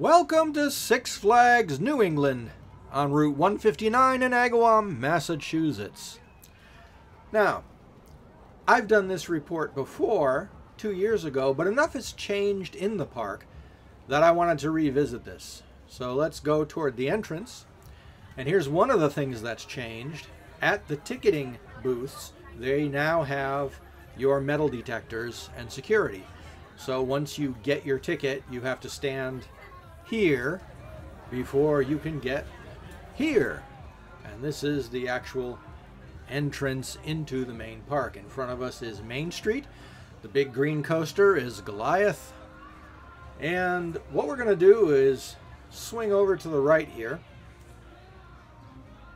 Welcome to Six Flags New England on Route 159 in Agawam, Massachusetts. Now, I've done this report before, 2 years ago, but enough has changed in the park that I wanted to revisit this. So let's go toward the entrance. And here's one of the things that's changed. At the ticketing booths, they now have your metal detectors and security. So once you get your ticket, you have to stand here before you can get here. And this is the actual entrance into the main park. In front of us is Main Street. The big green coaster is Goliath. And what we're going to do is swing over to the right here.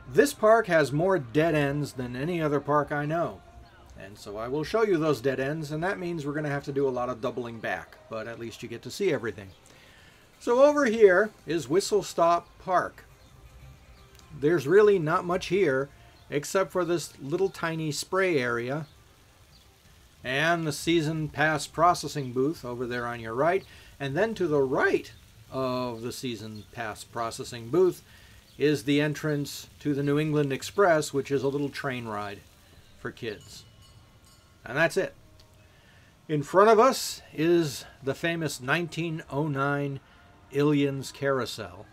This park has more dead ends than any other park I know. And so I will show you those dead ends, and that means we're going to have to do a lot of doubling back, but at least you get to see everything. So over here is Whistlestop Park. There's really not much here except for this little tiny spray area and the season pass processing booth over there on your right. And then to the right of the season pass processing booth is the entrance to the New England Express, which is a little train ride for kids. And that's it. In front of us is the famous 1909 Ilion's Carousel.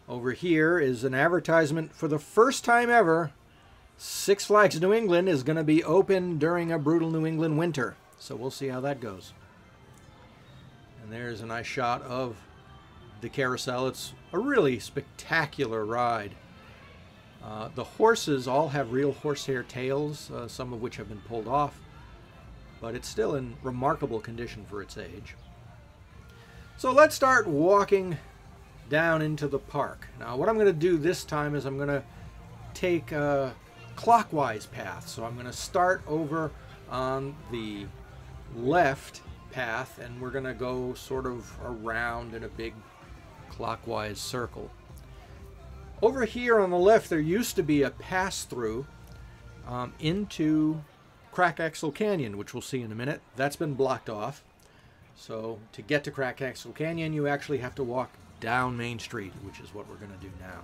Over here is an advertisement for the first time ever. Six Flags New England is going to be open during a brutal New England winter. So we'll see how that goes. And there's a nice shot of the carousel. It's a really spectacular ride. The horses all have real horsehair tails, some of which have been pulled off, but it's still in remarkable condition for its age. So let's start walking down into the park. Now what I'm going to do this time is I'm going to take a clockwise path. So I'm going to start over on the left path, and we're going to go sort of around in a big clockwise circle. Over here on the left there used to be a pass-through into Axel Canyon, which we'll see in a minute. That's been blocked off. So to get to Axel Canyon you actually have to walk down Main Street, which is what we're going to do now.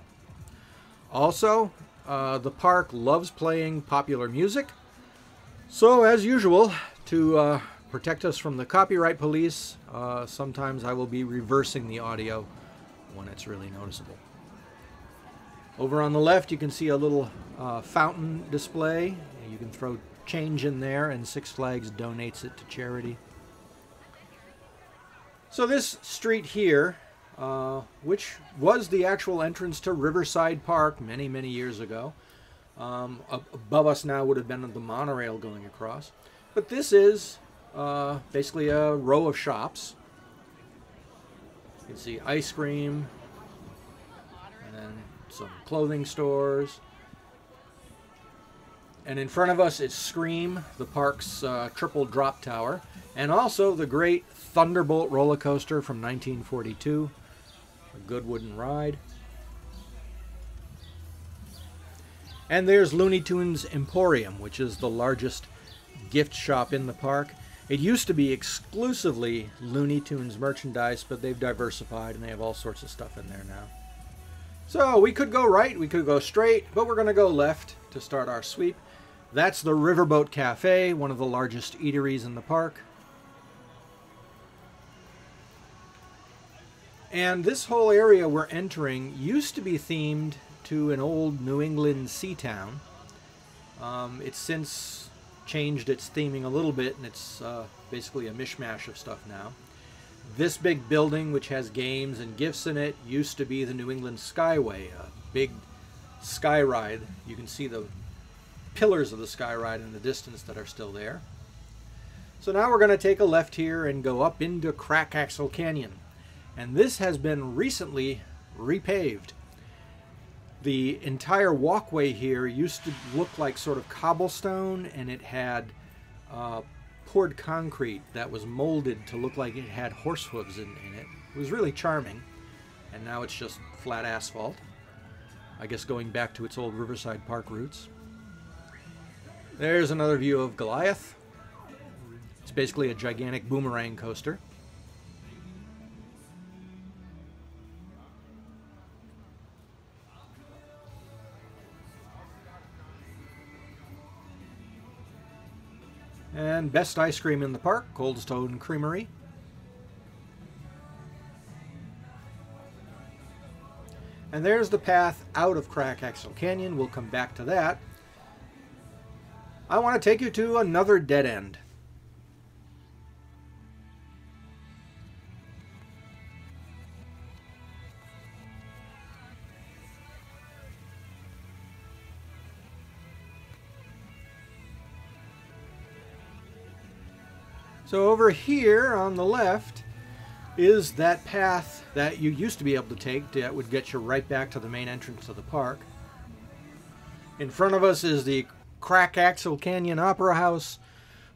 Also, the park loves playing popular music. So as usual, to protect us from the copyright police, sometimes I will be reversing the audio when it's really noticeable. Over on the left you can see a little fountain display. You can throw change in there and Six Flags donates it to charity. So this street here, which was the actual entrance to Riverside Park many, many years ago. Above us now would have been the monorail going across. But this is basically a row of shops. You can see ice cream, and then some clothing stores. And in front of us is Scream, the park's triple drop tower, and also the great Thunderbolt roller coaster from 1942, a good wooden ride. And there's Looney Tunes Emporium, which is the largest gift shop in the park. It used to be exclusively Looney Tunes merchandise, but they've diversified and they have all sorts of stuff in there now. So we could go right, we could go straight, but we're going to go left to start our sweep. That's the Riverboat Cafe, one of the largest eateries in the park. And this whole area we're entering used to be themed to an old New England sea town. It's since changed its theming a little bit, and it's basically a mishmash of stuff now. This big building, which has games and gifts in it, used to be the New England Skyway, a big sky ride. You can see the pillars of the sky ride in the distance that are still there. So now we're going to take a left here and go up into Axel Canyon. And this has been recently repaved. The entire walkway here used to look like sort of cobblestone, and it had poured concrete that was molded to look like it had horse hooves in it. It was really charming, and now it's just flat asphalt. I guess going back to its old Riverside Park roots. There's another view of Goliath. It's basically a gigantic boomerang coaster. And best ice cream in the park, Cold Stone Creamery. And there's the path out of Crack Axel Canyon. We'll come back to that. I want to take you to another dead end. So over here on the left is that path that you used to be able to take that would get you right back to the main entrance of the park. In front of us is the Crack Axel Canyon Opera House,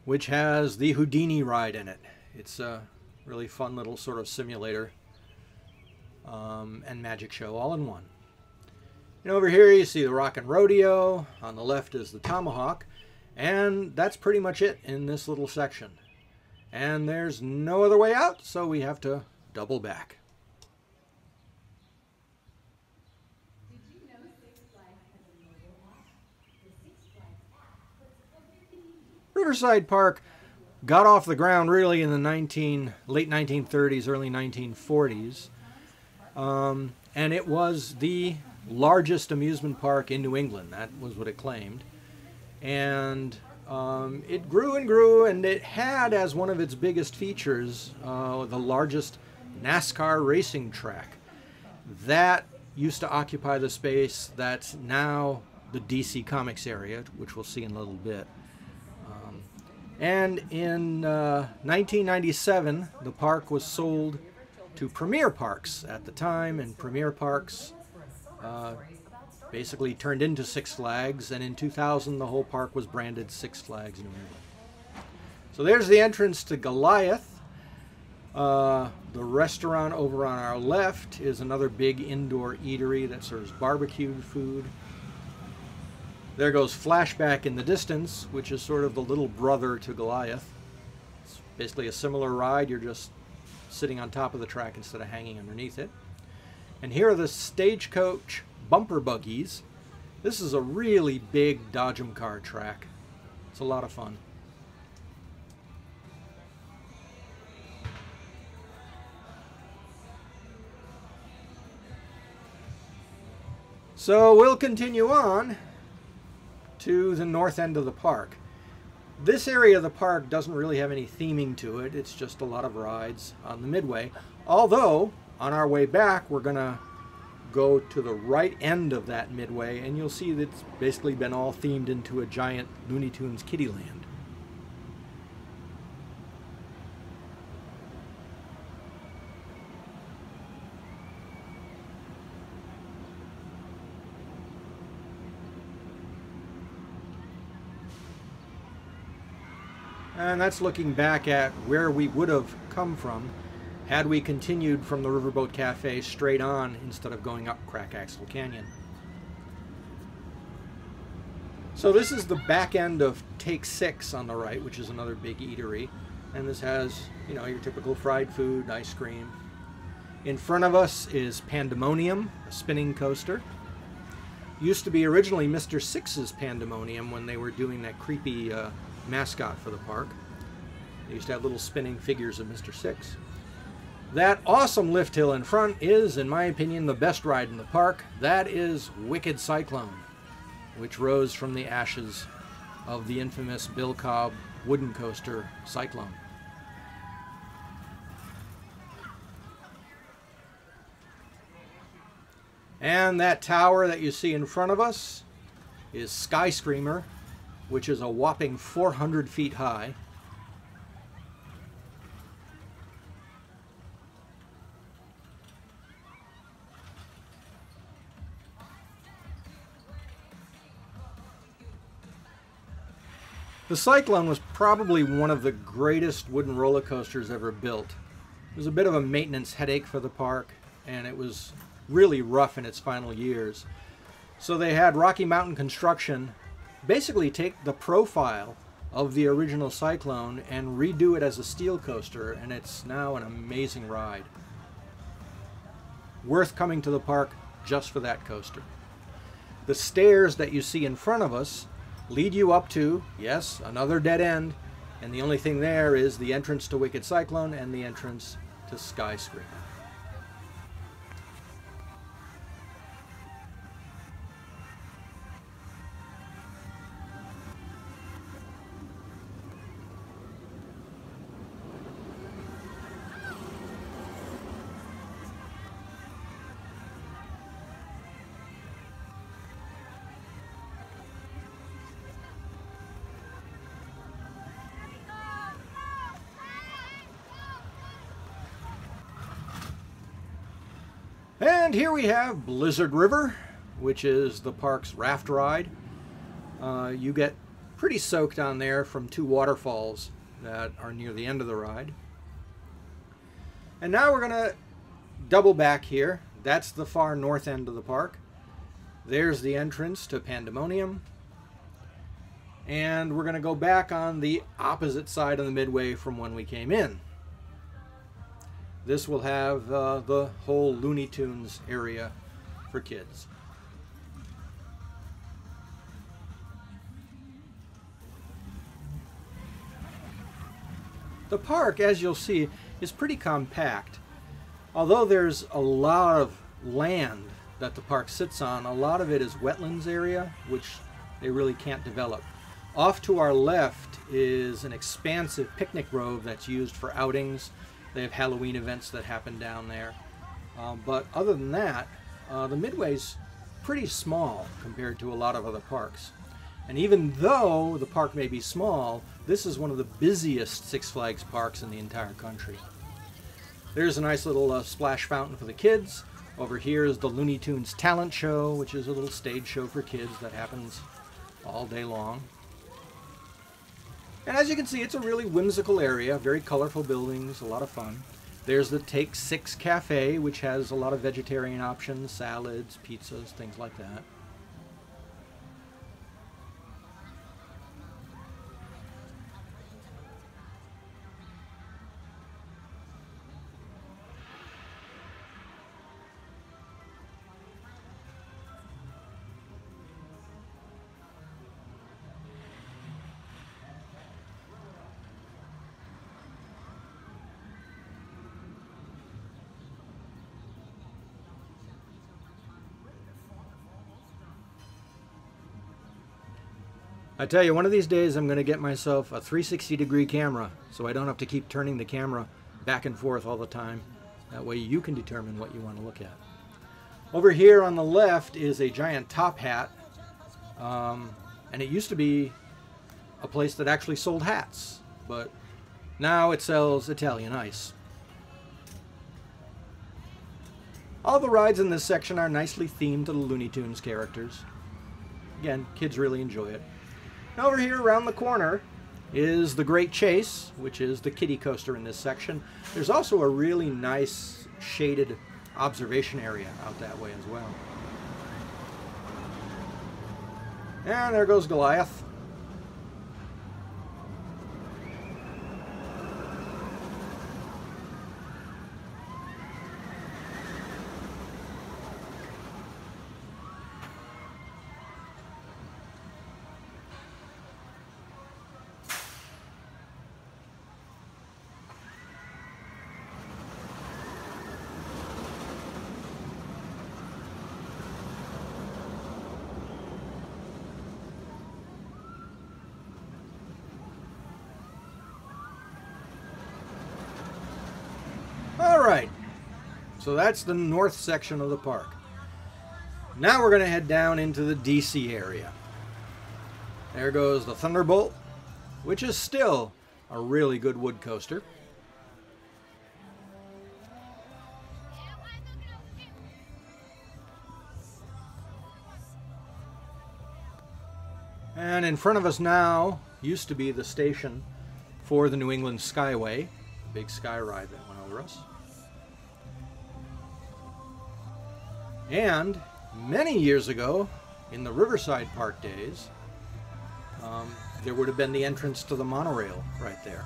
which has the Houdini ride in it. It's a really fun little sort of simulator and magic show all in one. And over here you see the Rock and Rodeo. On the left is the Tomahawk. And that's pretty much it in this little section. And there's no other way out, so we have to double back. Did you know Six Flags has a mobile app? The Six Flags app puts everything you need. Riverside Park got off the ground really in the late 1930s, early 1940s. And it was the largest amusement park in New England. That was what it claimed. And it grew and grew, and it had as one of its biggest features the largest NASCAR racing track. That used to occupy the space that's now the DC Comics area, which we'll see in a little bit. And in 1997, the park was sold to Premier Parks at the time, and Premier Parks basically turned into Six Flags, and in 2000 the whole park was branded Six Flags New England. So there's the entrance to Goliath. The restaurant over on our left is another big indoor eatery that serves barbecued food. There goes Flashback in the distance, which is sort of the little brother to Goliath. It's basically a similar ride, you're just sitting on top of the track instead of hanging underneath it. And here are the Stagecoach bumper buggies. This is a really big Dodgem car track. It's a lot of fun. So we'll continue on to the north end of the park. This area of the park doesn't really have any theming to it. It's just a lot of rides on the midway. Although, on our way back, we're going to go to the right end of that midway, and you'll see that it's basically been all themed into a giant Looney Tunes kiddie land. And that's looking back at where we would have come from had we continued from the Riverboat Cafe straight on instead of going up Crack Axel Canyon. So this is the back end of Take 6 on the right, which is another big eatery. And this has, you know, your typical fried food, ice cream. In front of us is Pandemonium, a spinning coaster. Used to be originally Mr. Six's Pandemonium when they were doing that creepy mascot for the park. They used to have little spinning figures of Mr. Six. That awesome lift hill in front is, in my opinion, the best ride in the park. That is Wicked Cyclone, which rose from the ashes of the infamous Bill Cobb wooden coaster, Cyclone. And that tower that you see in front of us is Skyscreamer, which is a whopping 400 feet high. The Cyclone was probably one of the greatest wooden roller coasters ever built. It was a bit of a maintenance headache for the park, and it was really rough in its final years. So they had Rocky Mountain Construction basically take the profile of the original Cyclone and redo it as a steel coaster, and it's now an amazing ride. Worth coming to the park just for that coaster. The stairs that you see in front of us lead you up to, yes, another dead end, And the only thing there is the entrance to Wicked Cyclone and the entrance to Skyscraper. And here we have Blizzard River, which is the park's raft ride. You get pretty soaked on there from two waterfalls that are near the end of the ride. And now we're going to double back here. That's the far north end of the park. There's the entrance to Pandemonium. And we're going to go back on the opposite side of the midway from when we came in. This will have the whole Looney Tunes area for kids. The park, as you'll see, is pretty compact. Although there's a lot of land that the park sits on, a lot of it is wetlands area, which they really can't develop. Off to our left is an expansive picnic grove that's used for outings. They have Halloween events that happen down there. But other than that, the Midway's pretty small compared to a lot of other parks. And even though the park may be small, this is one of the busiest Six Flags parks in the entire country. There's a nice little splash fountain for the kids. Over here is the Looney Tunes talent show, which is a little stage show for kids that happens all day long. And as you can see, it's a really whimsical area, very colorful buildings, a lot of fun. There's the Take 6 Cafe, which has a lot of vegetarian options, salads, pizzas, things like that. I tell you, one of these days I'm going to get myself a 360-degree camera so I don't have to keep turning the camera back and forth all the time. That way you can determine what you want to look at. Over here on the left is a giant top hat, and it used to be a place that actually sold hats, but now it sells Italian ice. All the rides in this section are nicely themed to the Looney Tunes characters. Again, kids really enjoy it. And over here around the corner is the Great Chase, which is the kiddie coaster in this section. There's also a really nice shaded observation area out that way as well. And there goes Goliath. Alright, so that's the north section of the park. Now we're going to head down into the DC area. There goes the Thunderbolt, which is still a really good wood coaster. And in front of us now used to be the station for the New England Skyway, big sky ride that went over us. And many years ago, in the Riverside Park days, there would have been the entrance to the monorail right there.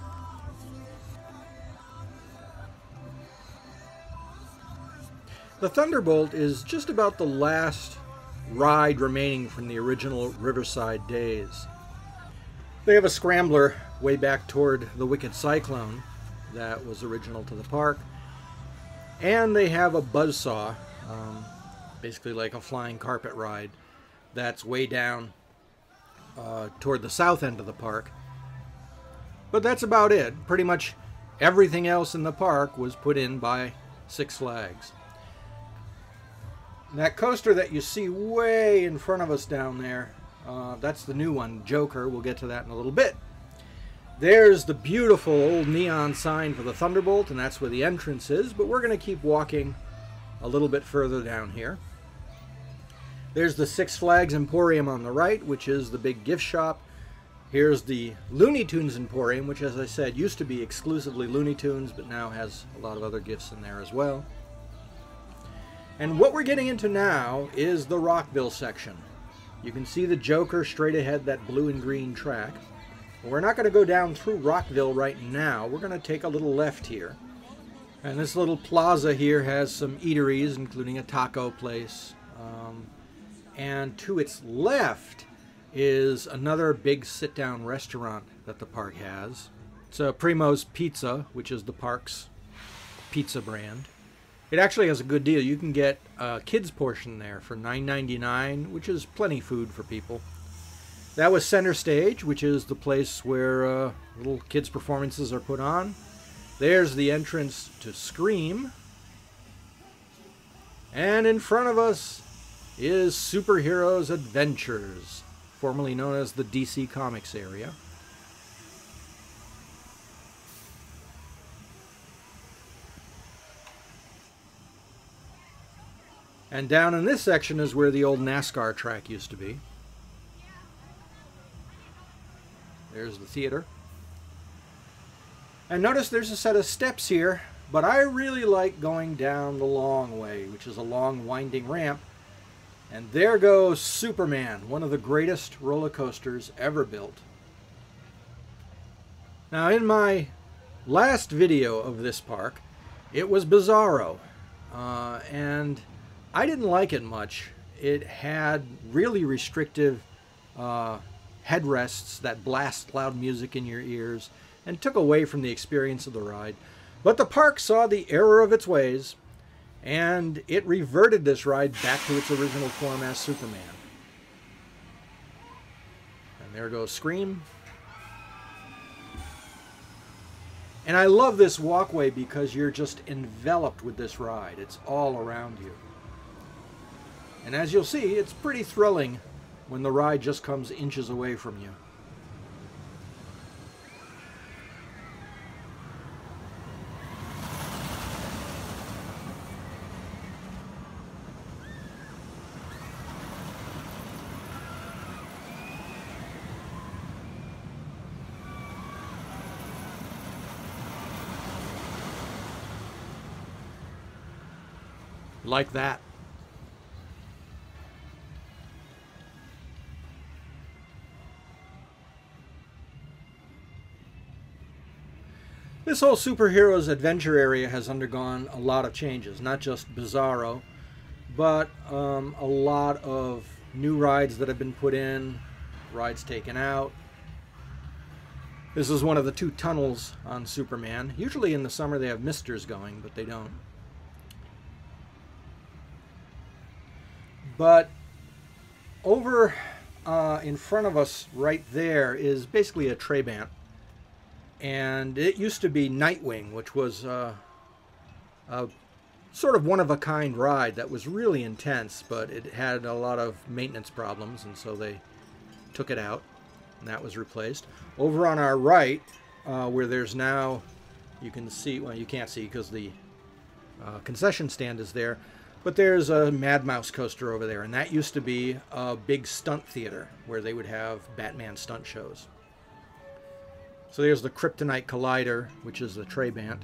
The Thunderbolt is just about the last ride remaining from the original Riverside days. They have a scrambler way back toward the Wicked Cyclone that was original to the park. And they have a Buzzsaw, basically like a flying carpet ride, that's way down toward the south end of the park. But that's about it. Pretty much everything else in the park was put in by Six Flags. That coaster that you see way in front of us down there, that's the new one, Joker. We'll get to that in a little bit. There's the beautiful old neon sign for the Thunderbolt, and that's where the entrance is, but we're going to keep walking a little bit further down here. There's the Six Flags Emporium on the right, which is the big gift shop. Here's the Looney Tunes Emporium, which, as I said, used to be exclusively Looney Tunes, but now has a lot of other gifts in there as well. And what we're getting into now is the Rockville section. You can see the Joker straight ahead, that blue and green track. We're not going to go down through Rockville right now. We're going to take a little left here. And this little plaza here has some eateries, including a taco place. And to its left is another big sit-down restaurant that the park has. It's a Primo's Pizza, which is the park's pizza brand. It actually has a good deal. You can get a kids portion there for $9.99, which is plenty food for people. That was Center Stage, which is the place where little kids' performances are put on. There's the entrance to Scream. And in front of us is Superheroes Adventures, formerly known as the DC Comics area. And down in this section is where the old NASCAR track used to be. There's the theater. And notice there's a set of steps here, but I really like going down the long way, which is a long winding ramp. And there goes Superman, one of the greatest roller coasters ever built. Now, in my last video of this park, it was Bizarro, and I didn't like it much. It had really restrictive headrests that blast loud music in your ears and took away from the experience of the ride. But the park saw the error of its ways, and it reverted this ride back to its original form as Superman. And there goes Scream. And I love this walkway because you're just enveloped with this ride. It's all around you. And as you'll see, it's pretty thrilling when the ride just comes inches away from you. Like that. This whole Superheroes Adventure area has undergone a lot of changes, not just Bizarro, but a lot of new rides that have been put in, rides taken out. This is one of the two tunnels on Superman. Usually in the summer they have misters going, but they don't. But over in front of us right there is basically a Trabant. And it used to be Nightwing, which was a sort of one-of-a-kind ride that was really intense, but it had a lot of maintenance problems, and so they took it out, and that was replaced. Over on our right, where there's now, you can see, well, you can't see because the concession stand is there, but there's a Mad Mouse coaster over there, and that used to be a big stunt theater where they would have Batman stunt shows. So there's the Kryptonite Collider, which is the Trabant.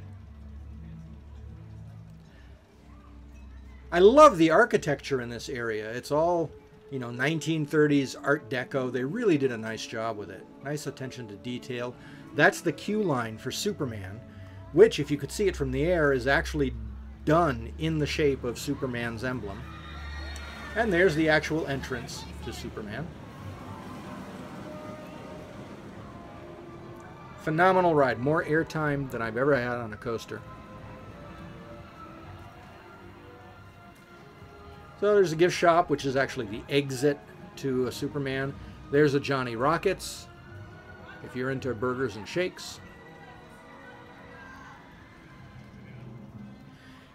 I love the architecture in this area. It's all, you know, 1930s Art Deco. They really did a nice job with it. Nice attention to detail. That's the queue line for Superman, which, if you could see it from the air, is actually done in the shape of Superman's emblem. And there's the actual entrance to Superman. Phenomenal ride. More airtime than I've ever had on a coaster. So there's a gift shop, which is actually the exit to a Superman. There's a Johnny Rockets, if you're into burgers and shakes.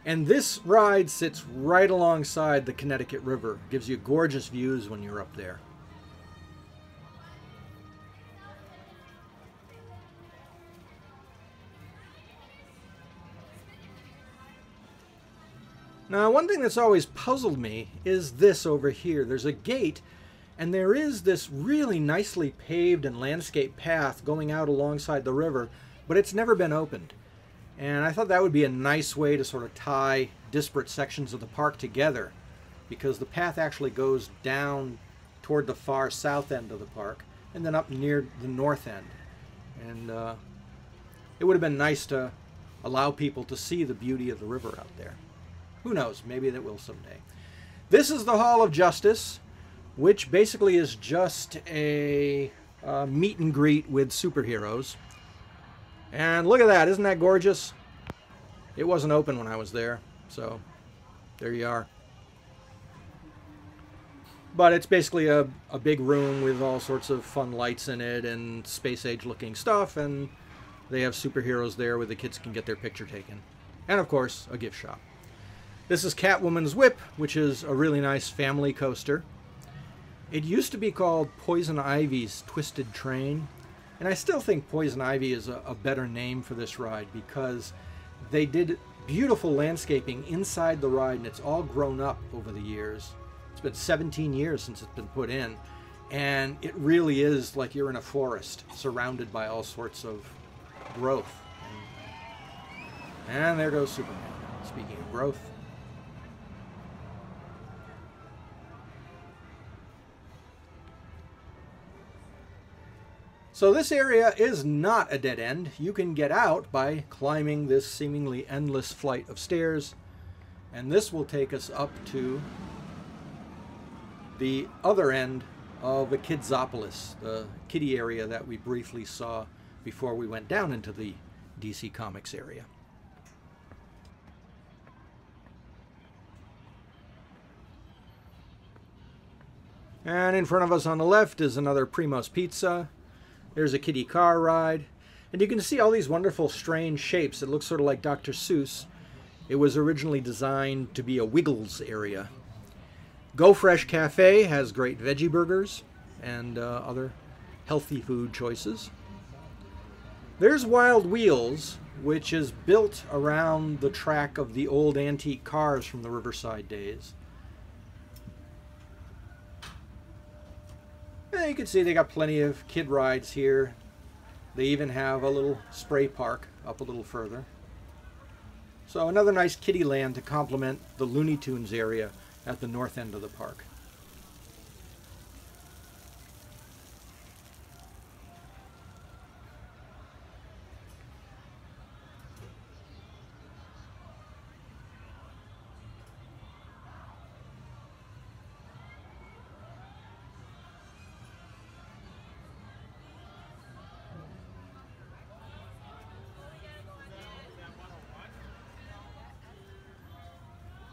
And this ride sits right alongside the Connecticut River. Gives you gorgeous views when you're up there. Now, one thing that's always puzzled me is this over here. There's a gate, and there is this really nicely paved and landscaped path going out alongside the river, but it's never been opened. And I thought that would be a nice way to sort of tie disparate sections of the park together, because the path actually goes down toward the far south end of the park and then up near the north end. And it would have been nice to allow people to see the beauty of the river out there. Who knows? Maybe that will someday. This is the Hall of Justice, which basically is just a meet and greet with superheroes. And look at that. Isn't that gorgeous? It wasn't open when I was there, so there you are. But it's basically a big room with all sorts of fun lights in it and space-age looking stuff, and they have superheroes there where the kids can get their picture taken. And of course, a gift shop. This is Catwoman Zwip, which is a really nice family coaster. It used to be called Poison Ivy's Twisted Train, and I still think Poison Ivy is a better name for this ride because they did beautiful landscaping inside the ride, and it's all grown up over the years. It's been 17 years since it's been put in, and it really is like you're in a forest surrounded by all sorts of growth. And there goes Superman. Speaking of growth. So this area is not a dead end. You can get out by climbing this seemingly endless flight of stairs, and this will take us up to the other end of the Kidsopolis, the kiddie area that we briefly saw before we went down into the DC Comics area. And in front of us on the left is another Primo's Pizza. There's a kiddie car ride. And you can see all these wonderful strange shapes. It looks sort of like Dr. Seuss. It was originally designed to be a Wiggles area. Go Fresh Cafe has great veggie burgers and other healthy food choices. There's Wild Wheels, which is built around the track of the old antique cars from the Riverside days. And you can see they got plenty of kid rides here. They even have a little spray park up a little further. So another nice kiddie land to complement the Looney Tunes area at the north end of the park.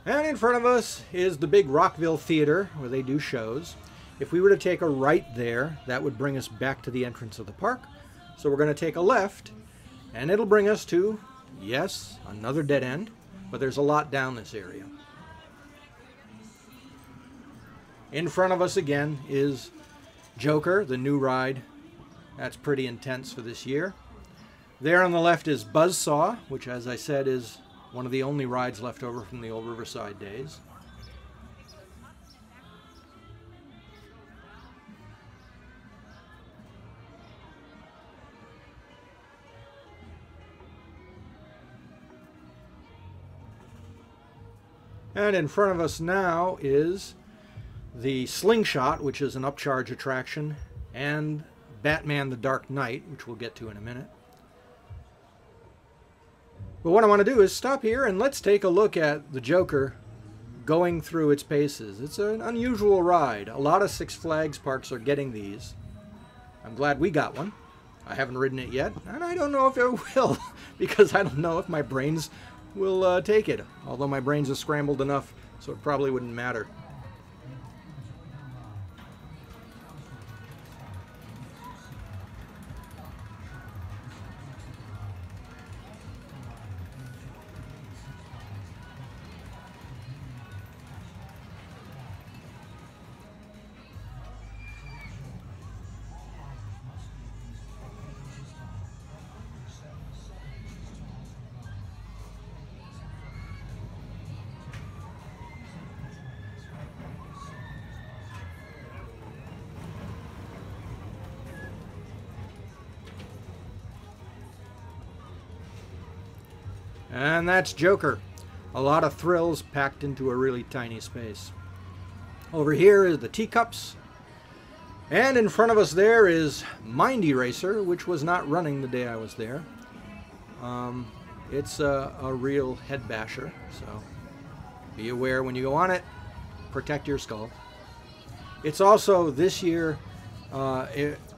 And in front of us is the big Rockville Theater, where they do shows. If we were to take a right there, that would bring us back to the entrance of the park. So we're going to take a left, and it'll bring us to, yes, another dead end, but there's a lot down this area. In front of us again is Joker, the new ride. That's pretty intense for this year. There on the left is Buzzsaw, which, as I said, is one of the only rides left over from the old Riverside days. And in front of us now is the Slingshot, which is an upcharge attraction, and Batman the Dark Knight, which we'll get to in a minute. But what I want to do is stop here and let's take a look at the Joker going through its paces. It's an unusual ride. A lot of Six Flags parks are getting these. I'm glad we got one. I haven't ridden it yet, and I don't know if it will, because I don't know if my brains will take it. Although my brains are scrambled enough, so it probably wouldn't matter. And that's Joker. A lot of thrills packed into a really tiny space. Over here is the teacups. And in front of us there is Mind Eraser, which was not running the day I was there. It's a real head basher, so be aware when you go on it. Protect your skull. It's also, this year,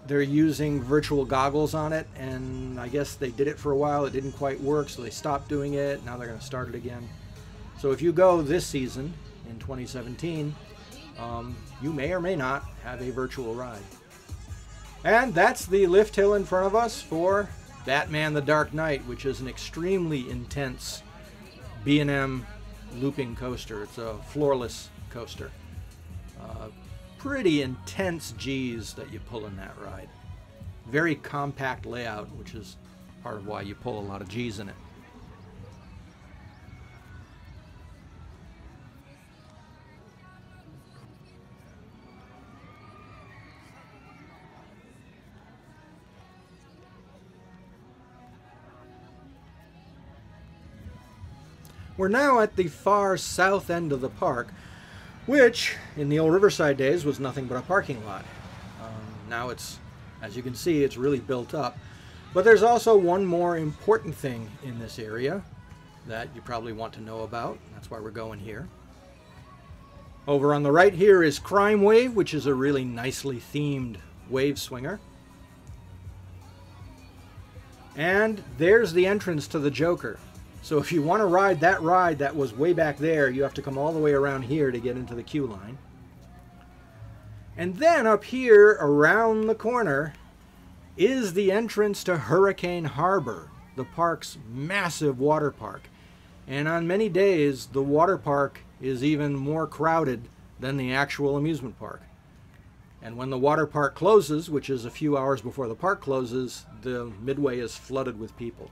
they're using virtual goggles on it, and I guess they did it for a while. It didn't quite work, so they stopped doing it. Now they're going to start it again. So if you go this season, in 2017, you may or may not have a virtual ride. And that's the lift hill in front of us for Batman the Dark Knight, which is an extremely intense B&M looping coaster. It's a floorless coaster. Pretty intense G's that you pull in that ride. Very compact layout, which is part of why you pull a lot of G's in it. We're now at the far south end of the park, which in the old Riverside days was nothing but a parking lot. Now it's, as you can see, it's really built up. But there's also one more important thing in this area that you probably want to know about. That's why we're going here. Over on the right here is Crime Wave, which is a really nicely themed wave swinger. And there's the entrance to the Joker. So if you want to ride that was way back there, you have to come all the way around here to get into the queue line. And then up here around the corner is the entrance to Hurricane Harbor, the park's massive water park. And on many days, the water park is even more crowded than the actual amusement park. And when the water park closes, which is a few hours before the park closes, the midway is flooded with people.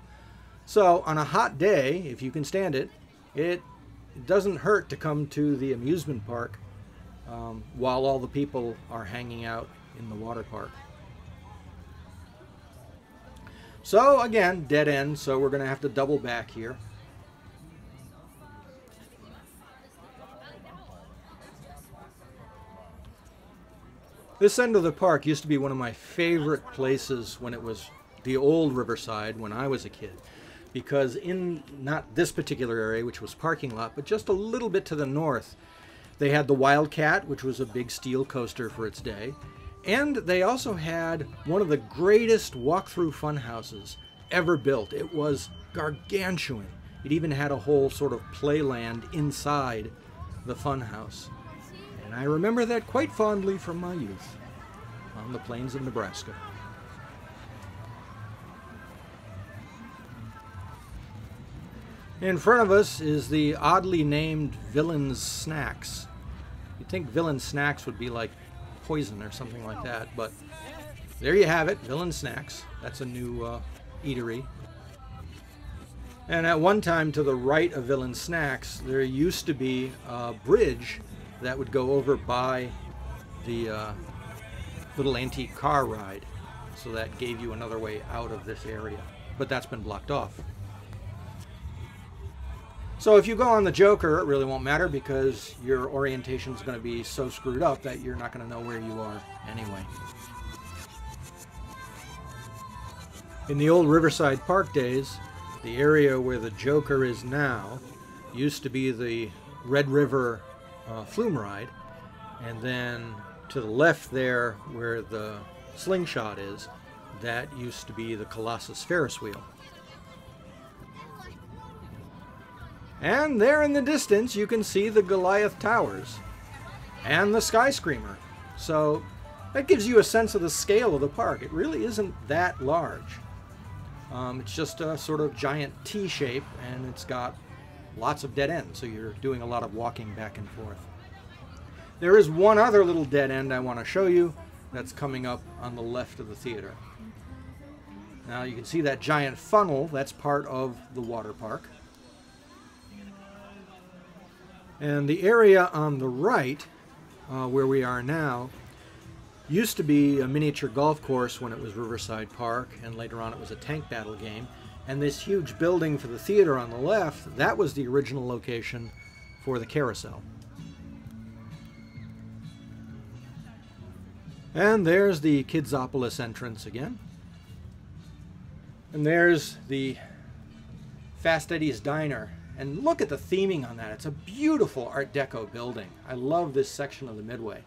So on a hot day, if you can stand it, it doesn't hurt to come to the amusement park while all the people are hanging out in the water park. So again, dead end, so we're going to have to double back here. This end of the park used to be one of my favorite places when it was the old Riverside when I was a kid. Because in not this particular area, which was parking lot, but just a little bit to the north, they had the Wildcat, which was a big steel coaster for its day. And they also had one of the greatest walk-through fun houses ever built. It was gargantuan. It even had a whole sort of playland inside the fun house. And I remember that quite fondly from my youth on the plains of Nebraska. In front of us is the oddly named Villain's Snacks. You'd think Villain's Snacks would be like poison or something like that, but there you have it, Villain's Snacks. That's a new eatery. And at one time, to the right of Villain's Snacks, there used to be a bridge that would go over by the little antique car ride. So that gave you another way out of this area. But that's been blocked off. So if you go on the Joker, it really won't matter because your orientation is going to be so screwed up that you're not going to know where you are anyway. In the old Riverside Park days, the area where the Joker is now used to be the Red River flume ride, and then to the left there where the Slingshot is, that used to be the Colossus Ferris wheel. And there in the distance you can see the Goliath Towers and the Sky Screamer. So that gives you a sense of the scale of the park. It really isn't that large. It's just a sort of giant T shape, and it's got lots of dead ends, so you're doing a lot of walking back and forth. There is one other little dead end I want to show you that's coming up on the left of the theater. Now you can see that giant funnel. That's part of the water park. And the area on the right, where we are now, used to be a miniature golf course when it was Riverside Park, and later on it was a tank battle game. And this huge building for the theater on the left, that was the original location for the Carousel. And there's the Kidsopolis entrance again. And there's the Fast Eddie's Diner. And look at the theming on that. It's a beautiful Art Deco building. I love this section of the Midway.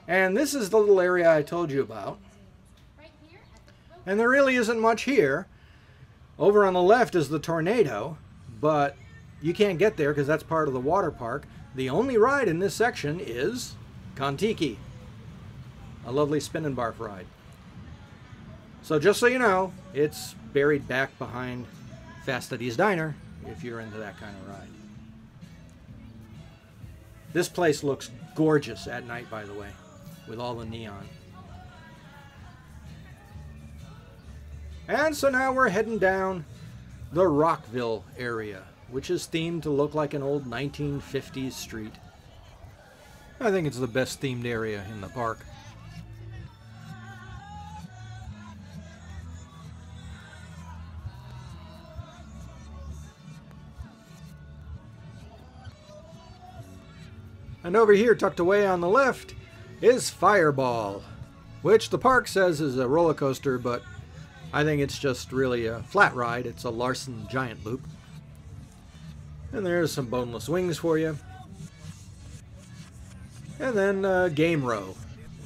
And this is the little area I told you about. And there really isn't much here. Over on the left is the Tornado, but you can't get there because that's part of the water park. The only ride in this section is Kon-Tiki, a lovely spin and barf ride. So just so you know, it's buried back behind Fast Eddie's Diner if you're into that kind of ride. This place looks gorgeous at night, by the way, with all the neon. And so now we're heading down the Rockville area, which is themed to look like an old 1950s street. I think it's the best themed area in the park. And over here, tucked away on the left, is Fireball, which the park says is a roller coaster, but I think it's just really a flat ride. It's a Larson Giant Loop. And there's some boneless wings for you. And then Game Row,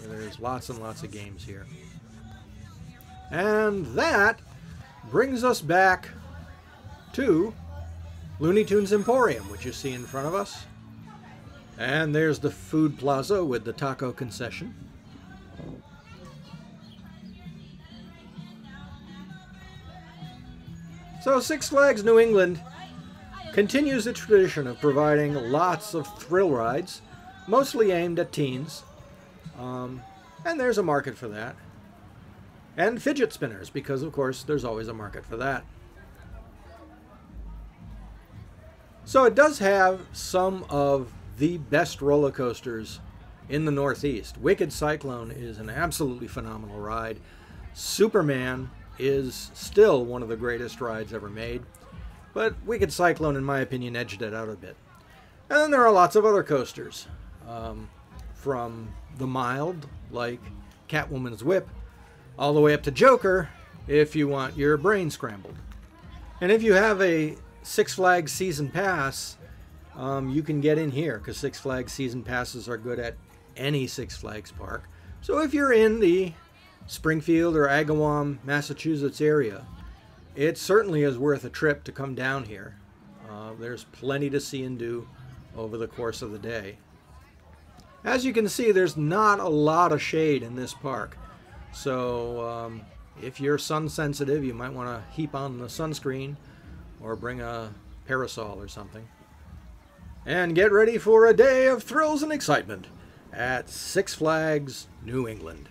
where there's lots and lots of games here. And that brings us back to Looney Tunes Emporium, which you see in front of us. And there's the food plaza with the taco concession. So Six Flags New England continues the tradition of providing lots of thrill rides, mostly aimed at teens. And there's a market for that. And fidget spinners, because of course there's always a market for that. So it does have some of the best roller coasters in the Northeast. Wicked Cyclone is an absolutely phenomenal ride. Superman is still one of the greatest rides ever made, but Wicked Cyclone, in my opinion, edged it out a bit. And then there are lots of other coasters, from the mild, like Catwoman Zwip, all the way up to Joker, if you want your brain scrambled. And if you have a Six Flags season pass, you can get in here, because Six Flags season passes are good at any Six Flags park. So if you're in the Springfield or Agawam, Massachusetts area, it certainly is worth a trip to come down here. There's plenty to see and do over the course of the day. As you can see, there's not a lot of shade in this park. So if you're sun sensitive, you might want to heap on the sunscreen or bring a parasol or something. And get ready for a day of thrills and excitement at Six Flags New England.